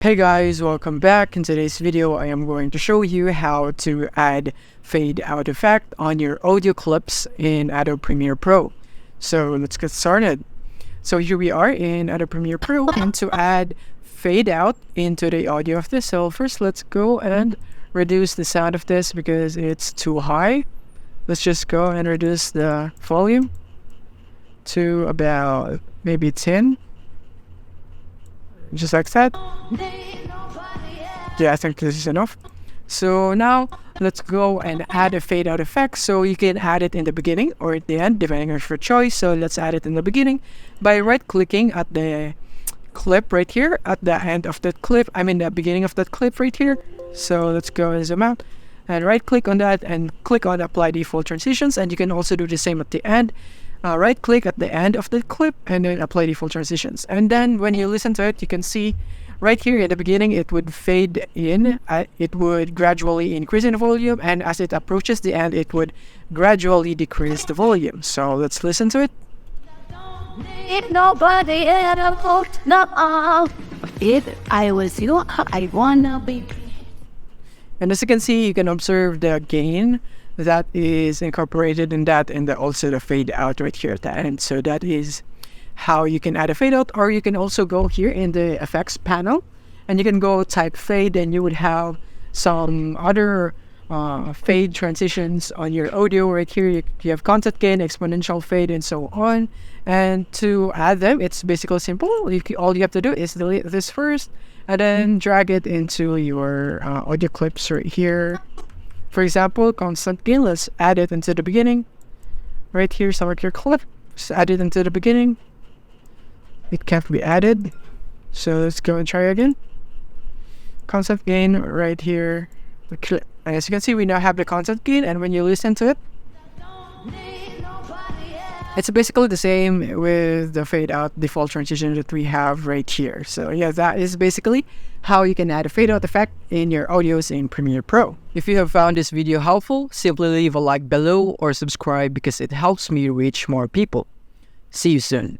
Hey guys, welcome back. In today's video, I am going to show you how to add fade out effect on your audio clips in Adobe Premiere Pro. So let's get started. So here we are in Adobe Premiere Pro and to add fade out into the audio of this. So first let's go and reduce the sound of this because it's too high. Let's just go and reduce the volume to about maybe 10. Just like that. Yeah, I think this is enough. So now let's go and add a fade out effect. So you can add it in the beginning or at the end, depending on your choice. So let's add it in the beginning by right clicking at the clip right here at the end of that clip. I mean the beginning of that clip right here. So let's go and zoom out and right click on that and click on apply default transitions. And you can also do the same at the end. Right click at the end of the clip and then apply default transitions. And then when you listen to it, you can see right here at the beginning it would fade in. It would gradually increase in volume, and as it approaches the end it would gradually decrease the volume. So let's listen to it. If nobody ever poked no, if I was you, I wanna be. And as you can see, you can observe the gain that is incorporated in that, and also the fade out right here at the end. So that is how you can add a fade out. Or you can also go here in the effects panel and you can go type fade, and you would have some other fade transitions on your audio right here. You have content gain, exponential fade, and so on. And to add them, it's basically simple. All you have to do is delete this first and then drag it into your audio clips right here. For example, constant gain, let's add it into the beginning. Right here, select your clip, just add it into the beginning. It can't be added. So let's go and try again. Constant gain right here, the clip. And as you can see, we now have the constant gain, and when you listen to it, it's basically the same with the fade out default transition that we have right here. So yeah, that is basically how you can add a fade out effect in your audios in Premiere Pro. If you have found this video helpful, simply leave a like below or subscribe because it helps me reach more people. See you soon.